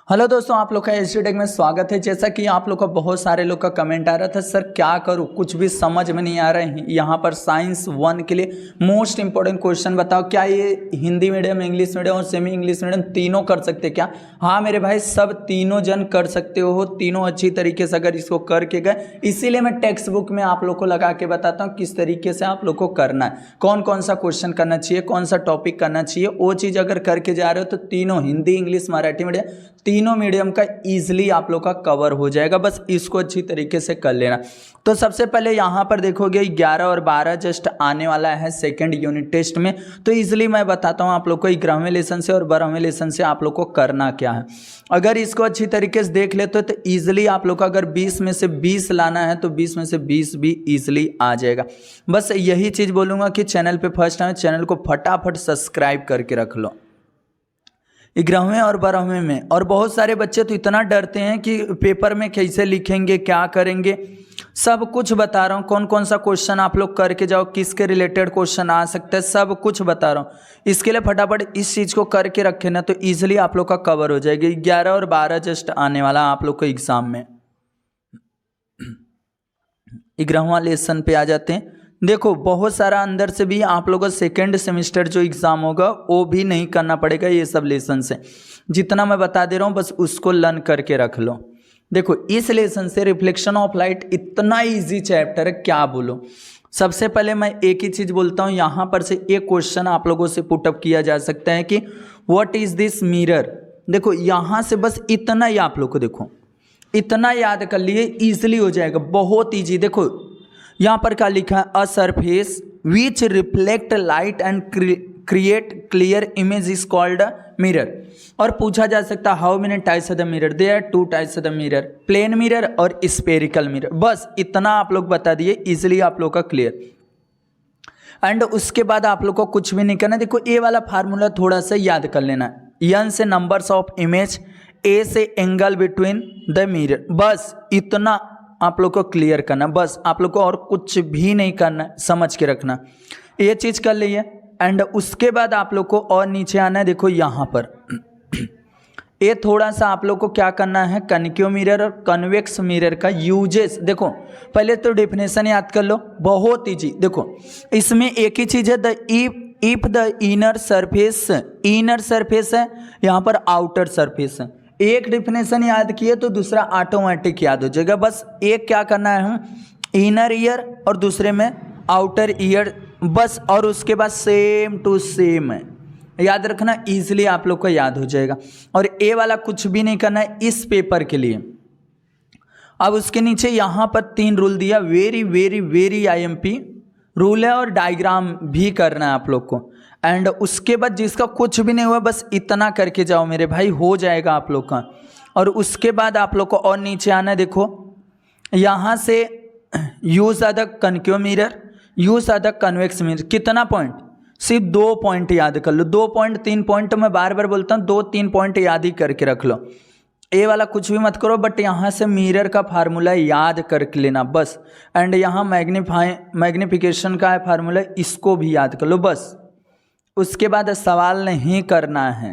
Hello दोस्तों, आप लोग का एचडी टेक में स्वागत है। जैसा कि आप लोग का बहुत सारे लोग का कमेंट आ रहा था, सर क्या करूं, कुछ भी समझ में नहीं आ रहा है। यहाँ पर साइंस 1 के लिए मोस्ट इंपॉर्टेंट क्वेश्चन बताओ, क्या ये हिंदी मीडियम, इंग्लिश मीडियम और सेमी इंग्लिश मीडियम तीनों कर सकते क्या? हाँ मेरे भाई, सब तीनों जन कर सकते हो, तीनों अच्छी तरीके से अगर इसको करके गए। इसीलिए मैं टेक्स्ट बुक में आप लोग को लगा के बताता हूँ किस तरीके से आप लोग को करना है, कौन कौन सा क्वेश्चन करना चाहिए, कौन सा टॉपिक करना चाहिए। वो चीज़ अगर करके जा रहे हो तो तीनों हिंदी, इंग्लिश, मराठी मीडियम, तीनों मीडियम का इजीली आप लोग का कवर हो जाएगा। बस इसको अच्छी तरीके से कर लेना। तो सबसे पहले यहाँ पर देखोगे 11 और 12 जस्ट आने वाला है सेकंड यूनिट टेस्ट में। तो इजीली मैं बताता हूँ आप लोग को 11वें लेसन से और 12वें लेसन से आप लोग को करना क्या है। अगर इसको अच्छी तरीके से देख लेते हो तो ईजिली आप लोग को अगर 20 में से 20 लाना है तो 20 में से 20 भी ईजिली आ जाएगा। बस यही चीज़ बोलूँगा कि चैनल पर फर्स्ट टाइम चैनल को फटाफट सब्सक्राइब करके रख लो 11वें और 12वें में। और बहुत सारे बच्चे तो इतना डरते हैं कि पेपर में कैसे लिखेंगे, क्या करेंगे, सब कुछ बता रहा हूँ। कौन कौन सा क्वेश्चन आप लोग करके जाओ, किसके रिलेटेड क्वेश्चन आ सकते हैं, सब कुछ बता रहा हूँ। इसके लिए फटाफट इस चीज़ को करके रखे ना तो ईजिली आप लोग का कवर हो जाएगी। 11 और 12 जस्ट आने वाला आप लोग को एग्जाम में। 11वां लेसन पे आ जाते हैं। देखो बहुत सारा अंदर से भी आप लोगों को सेकेंड सेमेस्टर जो एग्ज़ाम होगा वो भी नहीं करना पड़ेगा ये सब लेसन से। जितना मैं बता दे रहा हूँ बस उसको लर्न करके रख लो। देखो इस लेसन से रिफ्लेक्शन ऑफ लाइट इतना इजी चैप्टर है, क्या बोलो। सबसे पहले मैं एक ही चीज़ बोलता हूँ, यहाँ पर से एक क्वेश्चन आप लोगों से पुटअप किया जा सकता है कि व्हाट इज़ दिस मिरर। देखो यहाँ से बस इतना ही आप लोग को, देखो इतना याद कर लिए ईजिली हो जाएगा, बहुत ईजी। देखो यहाँ पर क्या लिखा है, a surface which reflect light and create clear image is called a mirror. और पूछा जा सकता है how many types of the mirror, there are 2 types of the mirror, plane mirror और स्पेरिकल मिरर। बस इतना आप लोग बता दिए, इजिली आप लोग का क्लियर। एंड उसके बाद आप लोग को कुछ भी नहीं करना। देखो ए वाला फार्मूला थोड़ा सा याद कर लेना, एन से नंबर्स ऑफ इमेज, ए से एंगल बिटवीन द मिरर, बस इतना आप लोग को क्लियर करना। बस आप लोग को और कुछ भी नहीं करना, समझ के रखना। ये चीज़ कर लीजिए। एंड उसके बाद आप लोग को और नीचे आना है। देखो यहाँ पर ये थोड़ा सा आप लोग को क्या करना है, कनकेव मिरर और कन्वेक्स मिरर का यूजेस। देखो पहले तो डेफिनेशन याद कर लो, बहुत ईजी। देखो इसमें एक ही चीज़ है, the if the inner surface है, यहाँ पर आउटर सरफेस है। एक डेफिनेशन याद किए तो दूसरा ऑटोमेटिक याद हो जाएगा। बस एक क्या करना है, हम इनर ईयर और दूसरे में आउटर ईयर, बस। और उसके बाद सेम टू सेम है, याद रखना, इजीली आप लोग को याद हो जाएगा। और ए वाला कुछ भी नहीं करना है इस पेपर के लिए। अब उसके नीचे यहाँ पर 3 रूल दिया, very very very IMP rule है, और डायग्राम भी करना है आप लोग को। एंड उसके बाद जिसका कुछ भी नहीं हुआ बस इतना करके जाओ मेरे भाई, हो जाएगा आप लोग का। और उसके बाद आप लोग को और नीचे आना है। देखो यहाँ से use the concave mirror, use the convex mirror. कितना पॉइंट, सिर्फ 2 पॉइंट याद कर लो। 2 पॉइंट 3 पॉइंट मैं बार बार बोलता हूँ, 2-3 पॉइंट याद ही करके रख लो। ए वाला कुछ भी मत करो, बट यहाँ से मिरर का फार्मूला याद करके लेना बस। एंड यहाँ मैग्निफिकेशन का है फार्मूला, इसको भी याद कर लो बस। उसके बाद सवाल नहीं करना है।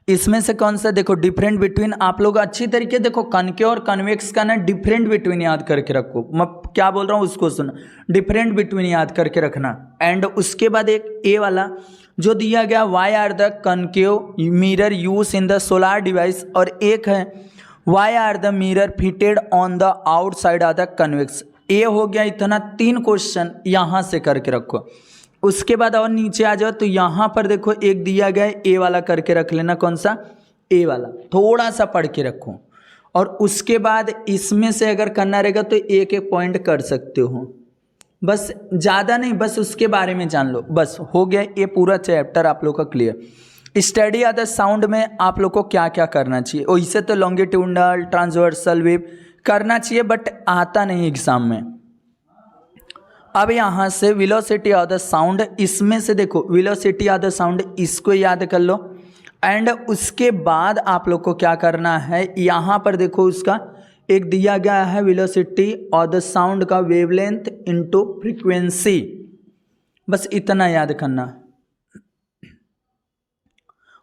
इसमें से कौन सा, देखो डिफरेंट बिटवीन, आप लोग अच्छी तरीके देखो कनकेव और कन्वेक्स का ना डिफरेंट बिटवीन याद करके रखो। मैं क्या बोल रहा हूँ उसको सुनो, डिफरेंट बिटवीन याद करके रखना। एंड उसके बाद एक ए वाला जो दिया गया, why are the concave mirror use in the solar device, और एक है why are the mirror fitted on the outside of the convex. ए हो गया इतना, 3 क्वेश्चन यहाँ से करके रखो। उसके बाद और नीचे आ जाओ तो यहाँ पर देखो एक दिया गया है, ए वाला करके रख लेना। कौन सा, ए वाला, थोड़ा सा पढ़ के रखो। और उसके बाद इसमें से अगर करना रहेगा तो एक एक पॉइंट कर सकते हो, बस ज़्यादा नहीं, बस उसके बारे में जान लो, बस हो गया। ये पूरा चैप्टर आप लोग का clear. Study of the sound में आप लोग को क्या क्या करना चाहिए, वैसे तो लॉन्गिट्यूडनल, ट्रांसवर्सल वेव करना चाहिए, बट आता नहीं एग्जाम में। अब यहाँ से वेलोसिटी ऑफ द साउंड, इसमें से देखो वेलोसिटी ऑफ द साउंड, इसको याद कर लो। एंड उसके बाद आप लोग को क्या करना है, यहाँ पर देखो उसका एक दिया गया है, वेलोसिटी ऑफ द साउंड का वेवलेंथ इनटू फ्रीक्वेंसी, बस इतना याद करना।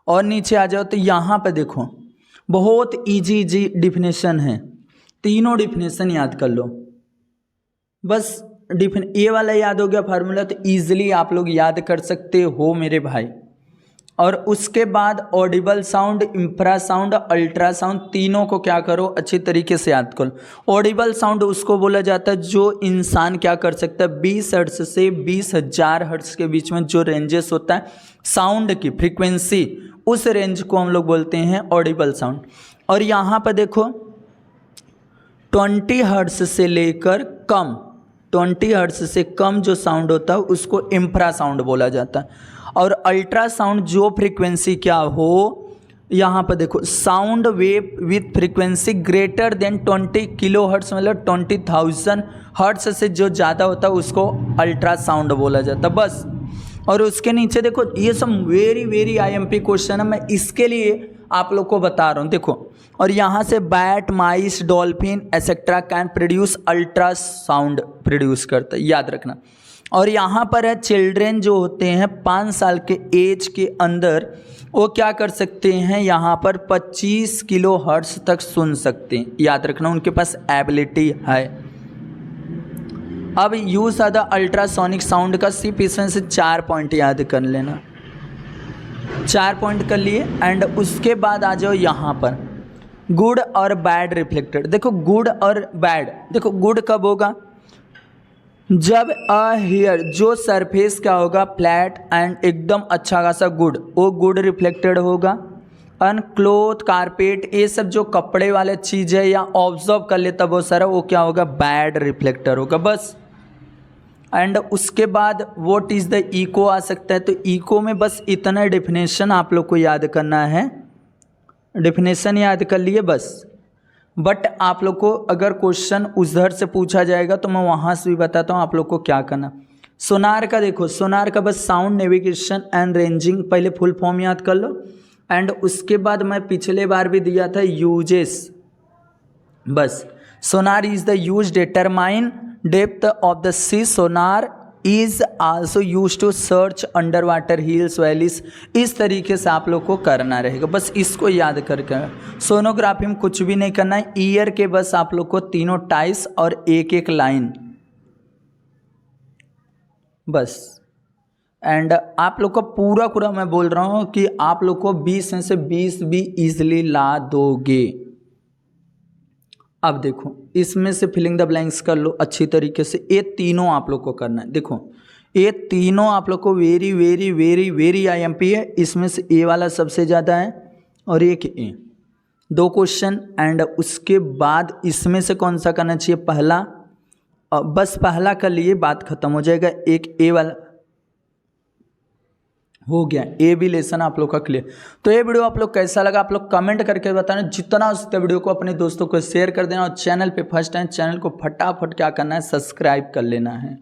और नीचे आ जाओ तो यहाँ पे देखो बहुत इजी डिफिनेशन है, तीनों डिफिनेशन याद कर लो बस। ये वाला याद हो गया फार्मूला तो ईजिली आप लोग याद कर सकते हो मेरे भाई। और उसके बाद ऑडिबल साउंड, इंफ्रासाउंड, अल्ट्रासाउंड, तीनों को क्या करो अच्छी तरीके से याद करो। ऑडिबल साउंड उसको बोला जाता है जो इंसान क्या कर सकता है, 20 हर्ट्ज से 20,000 हर्ट्ज के बीच में जो रेंजेस होता है साउंड की फ्रीक्वेंसी, उस रेंज को हम लोग बोलते हैं ऑडिबल साउंड। और यहाँ पर देखो 20 हर्ट्ज से लेकर कम, 20 हर्ट्ज से कम जो साउंड होता है उसको इंफ्रासाउंड बोला जाता है। और अल्ट्रासाउंड जो फ्रीक्वेंसी क्या हो, यहाँ पर देखो sound wave with frequency greater than 20 kilo hertz, मतलब 20,000 हर्ट्ज से जो ज़्यादा होता है उसको अल्ट्रासाउंड बोला जाता है बस। और उसके नीचे देखो ये सब वेरी आईएमपी क्वेश्चन है, मैं इसके लिए आप लोग को बता रहा हूँ देखो। और यहाँ से bat, mice, dolphin etcetera can produce ultrasound produce करता है, याद रखना। और यहाँ पर है चिल्ड्रेन जो होते हैं 5 साल के एज के अंदर, वो क्या कर सकते हैं, यहाँ पर 25 किलो हर्ट्ज तक सुन सकते हैं, याद रखना उनके पास एबिलिटी है। अब यूज द अल्ट्रासोनिक साउंड का सिर्फ इसमें से 4 पॉइंट याद कर लेना, 4 पॉइंट कर लिए। एंड उसके बाद आ जाओ यहाँ पर गुड और बैड रिफ्लेक्टेड। देखो गुड और बैड, देखो गुड कब होगा, जब अ हेयर जो सरफेस क्या होगा फ्लैट एंड एकदम अच्छा खासा गुड, वो गुड रिफ्लेक्टेड होगा। अनक्लोथ, कारपेट, ये सब जो कपड़े वाले चीज़ है या ऑब्जर्व कर लेता बहुत सारा, वो क्या होगा, बैड रिफ्लेक्टर होगा बस। एंड उसके बाद व्हाट इज़ द इको आ सकता है, तो इको में बस इतना डेफिनेशन आप लोग को याद करना है, डेफिनेशन याद कर लिए बस। बट आप लोग को अगर क्वेश्चन उधर से पूछा जाएगा तो मैं वहाँ से भी बताता हूँ आप लोग को क्या करना। सोनार का देखो, सोनार का बस साउंड नेविगेशन एंड रेंजिंग, पहले फुल फॉर्म याद कर लो। एंड उसके बाद मैं पिछले बार भी दिया था यूजेस, बस। Sonar is the use determine depth of the sea, sonar is also use to search under water hills, valleys, इस तरीके से आप लोग को करना रहेगा, बस इसको याद करके। सोनोग्राफी में कुछ भी नहीं करना है, ईयर के बस आप लोग को तीनों टाइस और एक लाइन बस। एंड आप लोग को पूरा मैं बोल रहा हूँ कि आप लोग को 20 में से 20 भी इजिली ला दोगे। अब देखो इसमें से फिलिंग द ब्लैंक्स कर लो अच्छी तरीके से, ये तीनों आप लोग को करना है। देखो ये तीनों आप लोग को वेरी आईएमपी है, इसमें से ए वाला सबसे ज़्यादा है और एक ए, 2 क्वेश्चन। एंड उसके बाद इसमें से कौन सा करना चाहिए, पहला, बस पहला कर लिए बात खत्म हो जाएगा। एक ए वाला हो गया, ए भी लेसन आप लोग का क्लियर। तो ये वीडियो आप लोग कैसा लगा आप लोग कमेंट करके बताना, जितना हो सकता है वीडियो को अपने दोस्तों को शेयर कर देना। और चैनल पे फर्स्ट टाइम, चैनल को फटाफट क्या करना है, सब्सक्राइब कर लेना है।